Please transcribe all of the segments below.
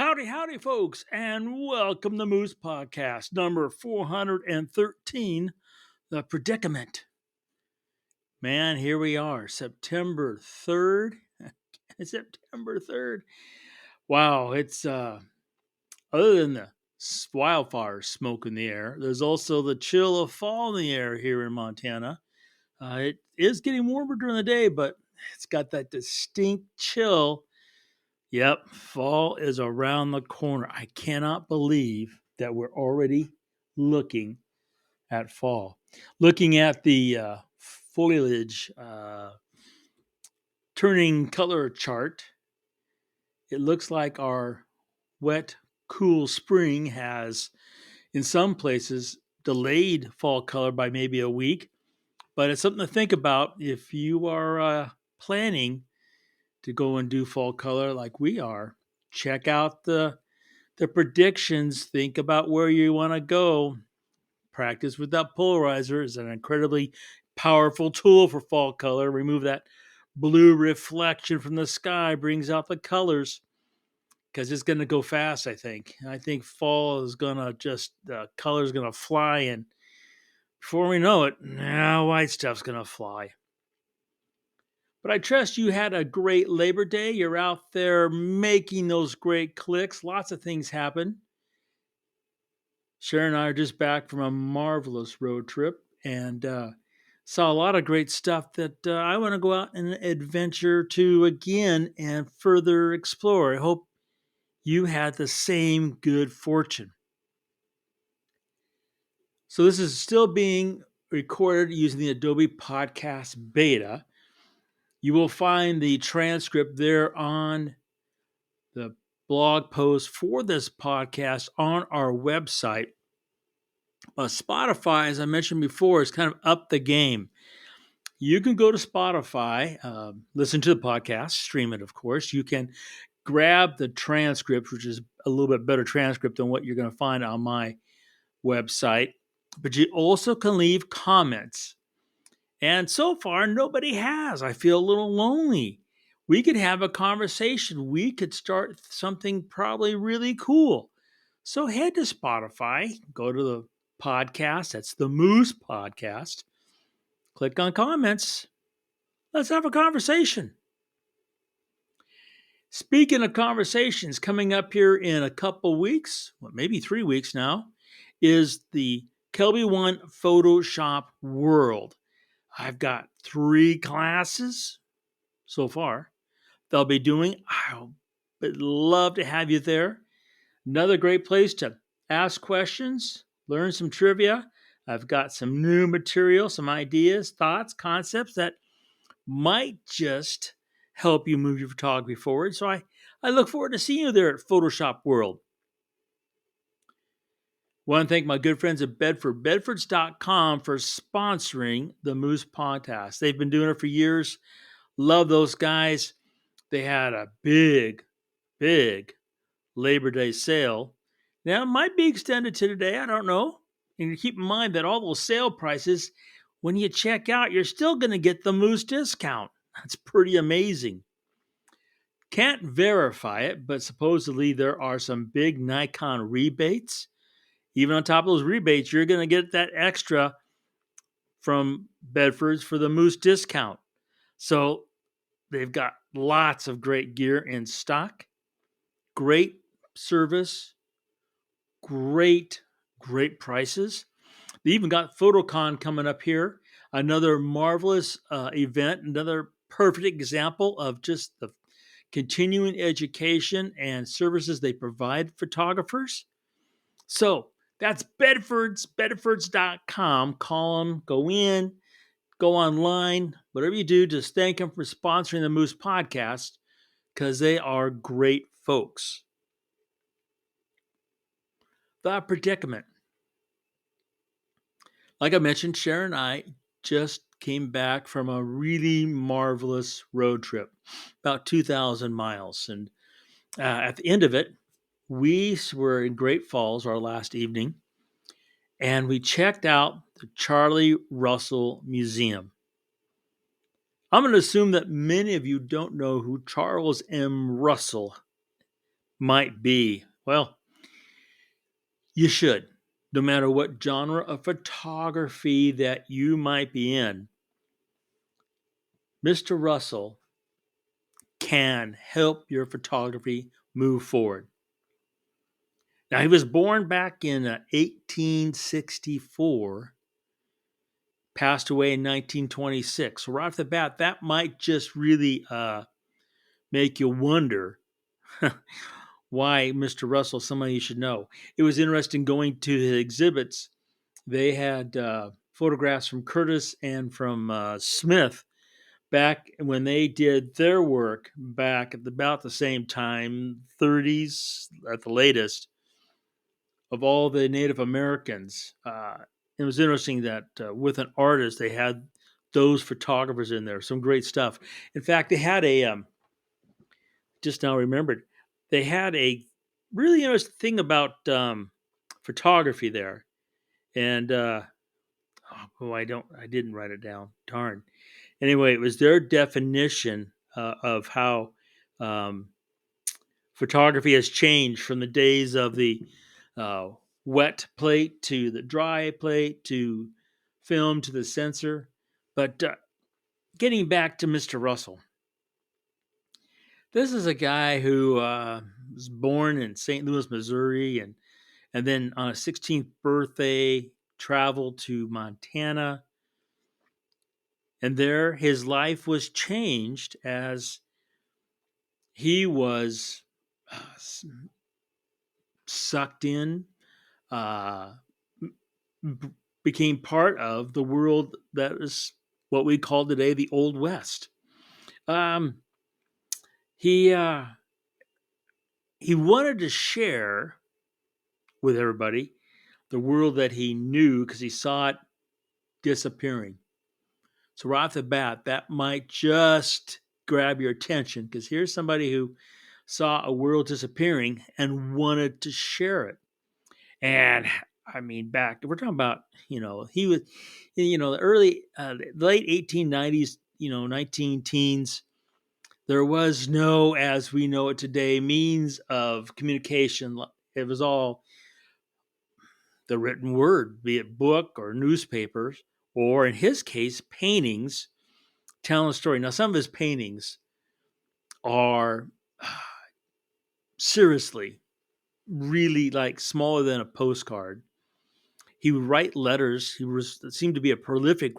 Howdy, howdy, folks, and welcome to Moose Podcast number 413, The Predicament. Man, here we are, September 3rd. September 3rd. Wow, it's other than the wildfire smoke in the air, there's also the chill of fall in the air here in Montana. It is getting warmer during the day, but it's got that distinct chill. Yep, fall is around the corner. I cannot believe that we're already looking at fall. Looking at the foliage turning color chart, it looks like our wet, cool spring has, in some places, delayed fall color by maybe a week. But it's something to think about if you are planning to go and do fall color like we are. Check out the predictions. Think about where you want to go. Practice with that polarizer is an incredibly powerful tool for fall color. Remove that blue reflection from the sky, brings out the colors because it's going to go fast. I think fall is going to just the color's going to fly, and before we know it, now white stuff's going to fly. But I trust you had a great Labor Day. You're out there making those great clicks. Lots of things happen. Sharon and I are just back from a marvelous road trip and saw a lot of great stuff that I want to go out and adventure to again and further explore. I hope you had the same good fortune. So, this is still being recorded using the Adobe Podcast Beta. You will find the transcript there on the blog post for this podcast on our website. Spotify, as I mentioned before, is kind of up the game. You can go to Spotify, listen to the podcast, stream it, of course. You can grab the transcript, which is a little bit better transcript than what you're going to find on my website. But you also can leave comments. And so far, nobody has. I feel a little lonely. We could have a conversation. We could start something probably really cool. So head to Spotify, go to the podcast. That's the Moose Podcast. Click on comments. Let's have a conversation. Speaking of conversations, coming up here in a couple weeks, well, maybe 3 weeks now, is the Kelby One Photoshop World. I've got 3 classes so far they'll be doing. I would love to have you there. Another great place to ask questions, learn some trivia. I've got some new material, some ideas, thoughts, concepts that might just help you move your photography forward. So I look forward to seeing you there at Photoshop World. Want to thank my good friends at bedfords.com for sponsoring the Moose Podcast. They've been doing it for years. Love those guys. They had a big Labor Day sale. Now, it might be extended to today. I don't know. And keep in mind that all those sale prices, when you check out, you're still going to get the Moose discount. That's pretty amazing. Can't verify it, but supposedly there are some big Nikon rebates. Even on top of those rebates, you're going to get that extra from Bedford's for the Moose discount. So they've got lots of great gear in stock, great service, great prices. They even got PhotoCon coming up here, another marvelous event, another perfect example of just the continuing education and services they provide photographers. So that's bedfords.com. Call them, go in, go online, whatever you do, just thank them for sponsoring the Moose Podcast because they are great folks. The Predicament. Like I mentioned, Sharon and I just came back from a really marvelous road trip, about 2,000 miles. And at the end of it, we were in Great Falls, our last evening, and we checked out the Charlie Russell Museum. I'm going to assume that many of you don't know who Charles M. Russell might be. Well, you should. No matter what genre of photography that you might be in, Mr. Russell can help your photography move forward. Now, he was born back in 1864, passed away in 1926. So, right off the bat, that might just really make you wonder why Mr. Russell is somebody you should know. It was interesting going to the exhibits. They had photographs from Curtis and from Smith back when they did their work back at about the same time, 30s at the latest, of all the Native Americans. It was interesting that with an artist, they had those photographers in there. Some great stuff. In fact, they had just now remembered, they had a really interesting thing about photography there. And, I didn't write it down. Darn. Anyway, it was their definition of how um, photography has changed from the days of the uh, wet plate to the dry plate to film to the sensor. But getting back to Mr. Russell, this is a guy who was born in St. Louis, Missouri, and then on his 16th birthday traveled to Montana. And there his life was changed as he was uh, sucked in, uh, became part of the world that is what we call today the Old West. Um, he uh, he wanted to share with everybody the world that he knew because he saw it disappearing. So right off the bat, that might just grab your attention because here's somebody who saw a world disappearing and wanted to share it. And I mean, back we're talking about, he was, the late 1890s, 19 teens. There was no, as we know it today, means of communication. It was all the written word, be it book or newspapers, or in his case, paintings telling a story. Now, some of his paintings are seriously really like smaller than a postcard. He would write letters. He was seemed to be a prolific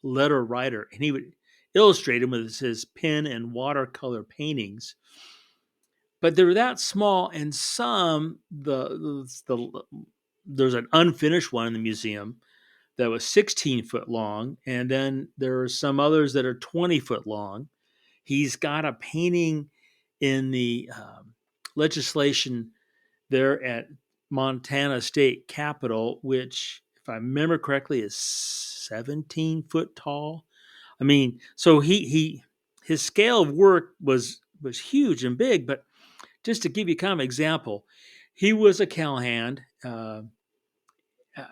letter writer, and he would illustrate them with his pen and watercolor paintings. But they were that small, and some there's an unfinished one in the museum that was 16 foot long, and then there are some others that are 20 foot long. He's got a painting in the legislation there at Montana State Capitol, which, if I remember correctly, is 17 foot tall. I mean, so his scale of work was huge and big. But just to give you kind of an example, he was a cowhand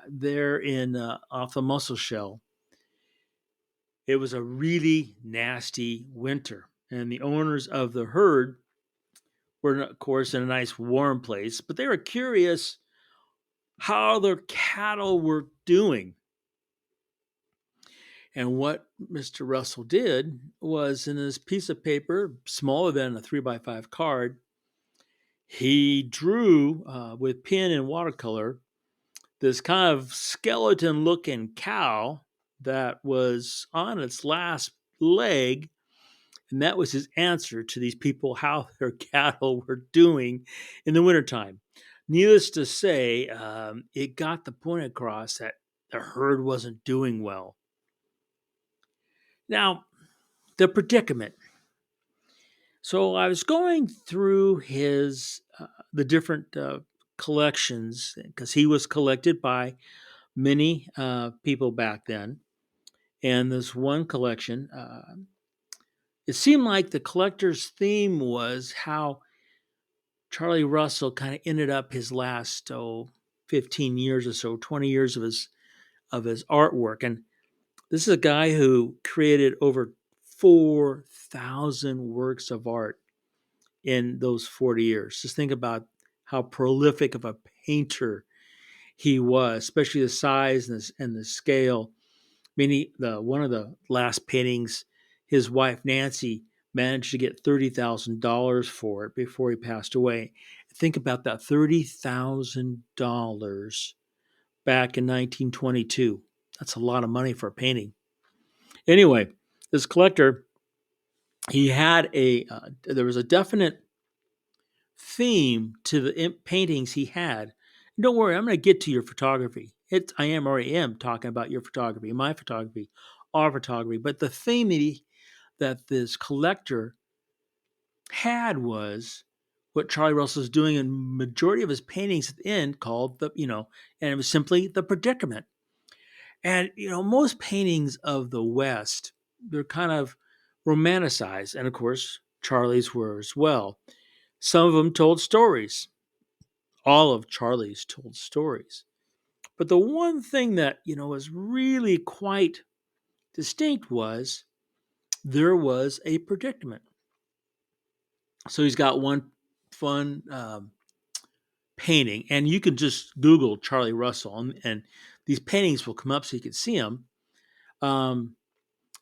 there in off the Muscle Shell. It was a really nasty winter, and the owners of the herd were, of course, in a nice warm place, but they were curious how their cattle were doing. And what Mr. Russell did was, in this piece of paper, smaller than a 3x5 card, he drew with pen and watercolor this kind of skeleton looking cow that was on its last leg. And that was his answer to these people how their cattle were doing in the wintertime. Needless to say, it got the point across that the herd wasn't doing well. Now, the predicament. So I was going through the different collections because he was collected by many people back then. And this one collection, it seemed like the collector's theme was how Charlie Russell kind of ended up his last 15 years or so, 20 years of his artwork. And this is a guy who created over 4,000 works of art. in those 40 years. Just think about how prolific of a painter he was, especially the size and the scale. I mean, one of the last paintings, his wife Nancy managed to get $30,000 for it before he passed away. Think about that, $30,000 back in 1922. That's a lot of money for a painting. Anyway, this collector, he had there was a definite theme to the paintings he had. And don't worry, I'm going to get to your photography. Already am talking about your photography, my photography, our photography. But the theme that this collector had was what Charlie Russell's doing in majority of his paintings at the end, called and it was simply the predicament. And most paintings of the West, they're kind of romanticized, and of course Charlie's were as well. Some of them told stories. All of Charlie's told stories. But the one thing that, was really quite distinct was there was a predicament. So he's got one fun painting, and you can just Google Charlie Russell, and these paintings will come up so you can see them. And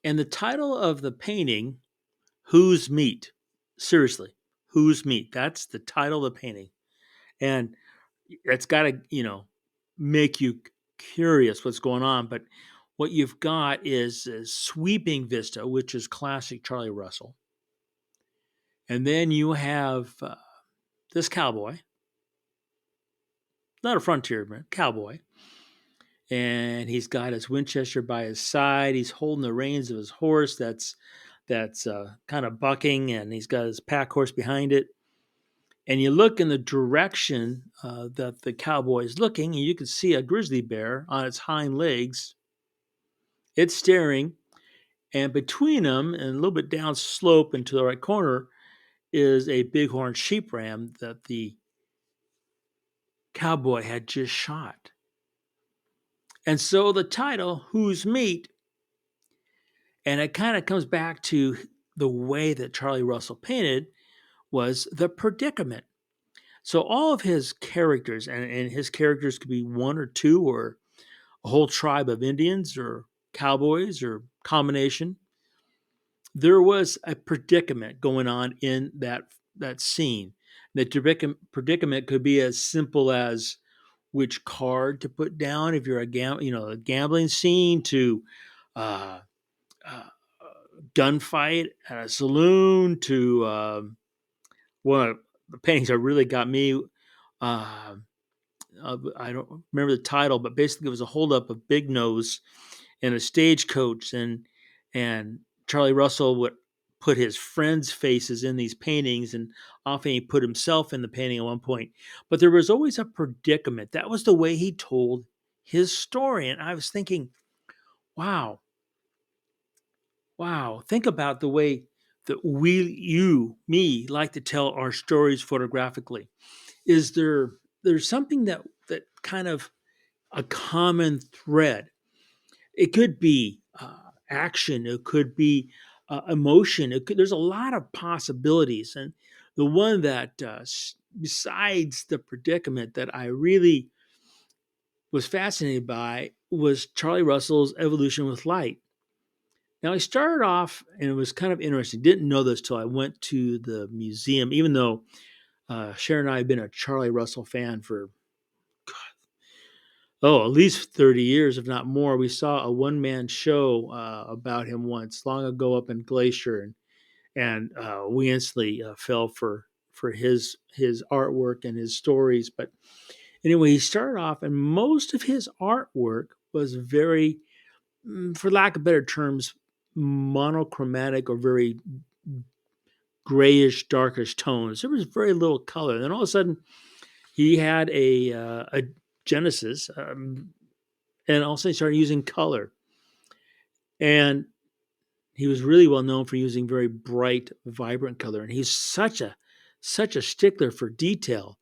the title of the painting, Whose Meat? Seriously, Whose Meat? That's the title of the painting. And it's got to, make you curious what's going on. But what you've got is a sweeping vista, which is classic Charlie Russell. And then you have this cowboy, not a frontierman, cowboy. And he's got his Winchester by his side. He's holding the reins of his horse that's kind of bucking, and he's got his pack horse behind it. And you look in the direction that the cowboy is looking, and you can see a grizzly bear on its hind legs. It's staring, and between them, and a little bit down slope into the right corner, is a bighorn sheep ram that the cowboy had just shot. And so the title, Whose Meat? And it kind of comes back to the way that Charlie Russell painted, was the predicament. So all of his characters, and his characters could be one or two, or a whole tribe of Indians or cowboys or combination. There was a predicament going on in that scene. The predicament could be as simple as which card to put down if you're a gambling scene, to uh, uh, gunfight at a saloon, to one of the paintings that really got me. Uh, I don't remember the title, but basically it was a holdup of Big Nose in a stagecoach, and Charlie Russell would put his friends' faces in these paintings, and often he put himself in the painting at one point. But there was always a predicament. That was the way he told his story, and I was thinking, wow, wow, think about the way that me, like to tell our stories photographically. Is there's something that kind of a common thread? It could be action. It could be emotion. There's a lot of possibilities, and the one that, besides the predicament, that I really was fascinated by was Charlie Russell's evolution with light. Now, I started off, and it was kind of interesting. Didn't know this till I went to the museum, even though Sharon and I have been a Charlie Russell fan for at least 30 years, if not more. We saw a one-man show about him once, long ago, up in Glacier, and we instantly fell for his artwork and his stories. But anyway, he started off, and most of his artwork was very, for lack of better terms, monochromatic, or very grayish, darkish tones. There was very little color. And then all of a sudden, he had a Genesis. And also he started using color. And he was really well known for using very bright, vibrant color. And he's such a stickler for detail.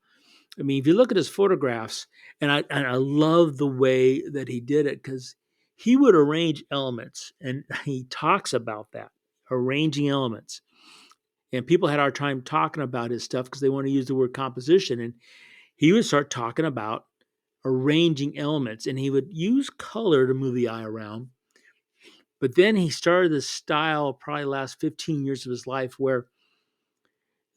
I mean, if you look at his photographs, and I love the way that he did it, because he would arrange elements, and he talks about that, arranging elements. And people had a hard time talking about his stuff because they want to use the word composition. And he would start talking about arranging elements, and he would use color to move the eye around. But then he started this style, probably the last 15 years of his life, where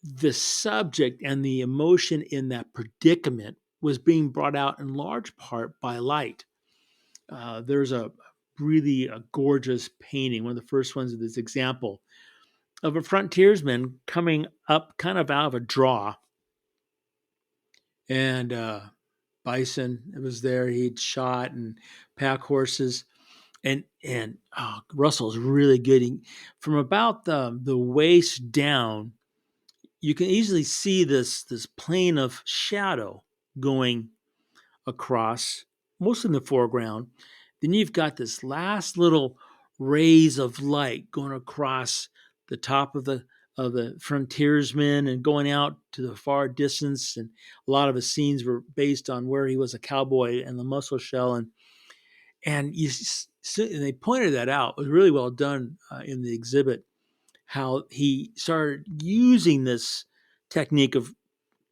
the subject and the emotion in that predicament was being brought out in large part by light. There's a really a gorgeous painting, one of the first ones of this example, of a frontiersman coming up kind of out of a draw. And bison was there. He'd shot and pack horses. And Russell's really good. From about the waist down, you can easily see this plane of shadow going across, mostly in the foreground. Then you've got this last little rays of light going across the top of the frontiersman and going out to the far distance. And a lot of his scenes were based on where he was a cowboy and the muscle shell. And and they pointed that out. It was really well done in the exhibit, how he started using this technique of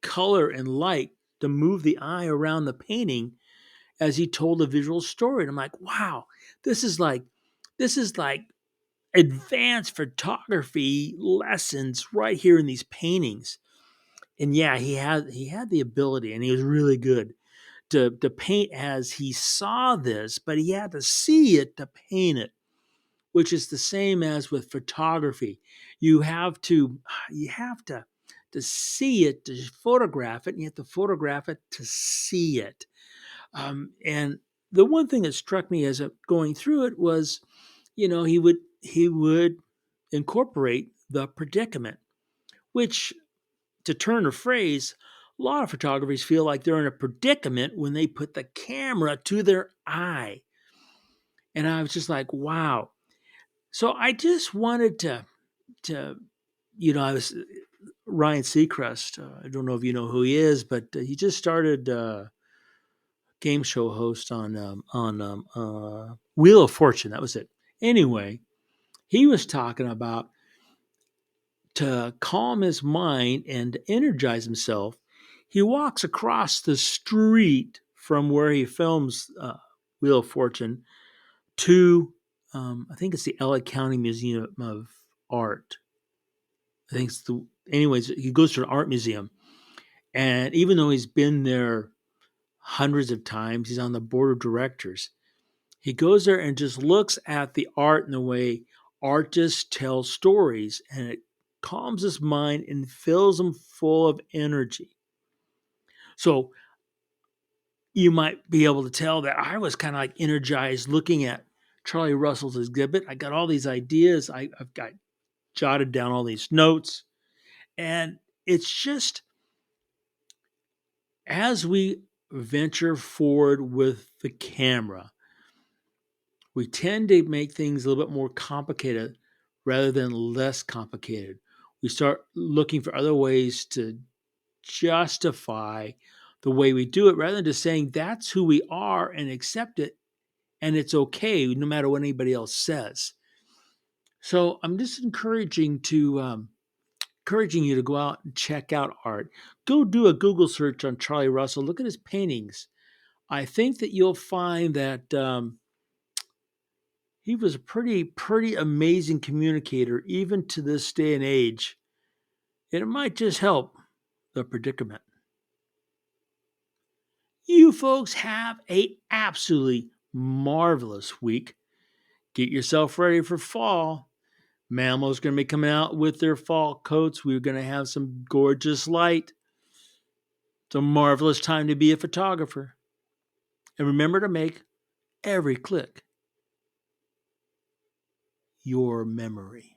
color and light to move the eye around the painting as he told a visual story. And I'm like, wow, this is like advanced photography lessons right here in these paintings. And yeah, he had the ability, and he was really good to paint as he saw this, but he had to see it to paint it, which is the same as with photography. You have to see it to photograph it, and you have to photograph it to see it. And the one thing that struck me as going through it was, he would incorporate the predicament, which, to turn a phrase, a lot of photographers feel like they're in a predicament when they put the camera to their eye. And I was just like, wow. So I just wanted to I was Ryan Seacrest. I don't know if you know who he is, but he just started game show host on Wheel of Fortune. That was it. Anyway, he was talking about, to calm his mind and energize himself, he walks across the street from where he films Wheel of Fortune to, I think it's the LA County Museum of Art. I think anyways, he goes to an art museum. And even though he's been there hundreds of times, he's on the board of directors. He goes there and just looks at the art and the way artists tell stories, and it calms his mind and fills him full of energy. So you might be able to tell that I was kind of like energized looking at Charlie Russell's exhibit. I got all these ideas. I've got jotted down all these notes. And it's just, as we venture forward with the camera, we tend to make things a little bit more complicated rather than less complicated. We start looking for other ways to justify the way we do it rather than just saying that's who we are and accept it, and it's okay no matter what anybody else says. So I'm just encouraging you to go out and check out art. Go do a Google search on Charlie Russell. Look at his paintings. I think that you'll find that he was a pretty amazing communicator, even to this day and age. And it might just help the predicament. You folks have a absolutely marvelous week. Get yourself ready for fall. Mammals going to be coming out with their fall coats. We're going to have some gorgeous light. It's a marvelous time to be a photographer. And remember to make every click your memory.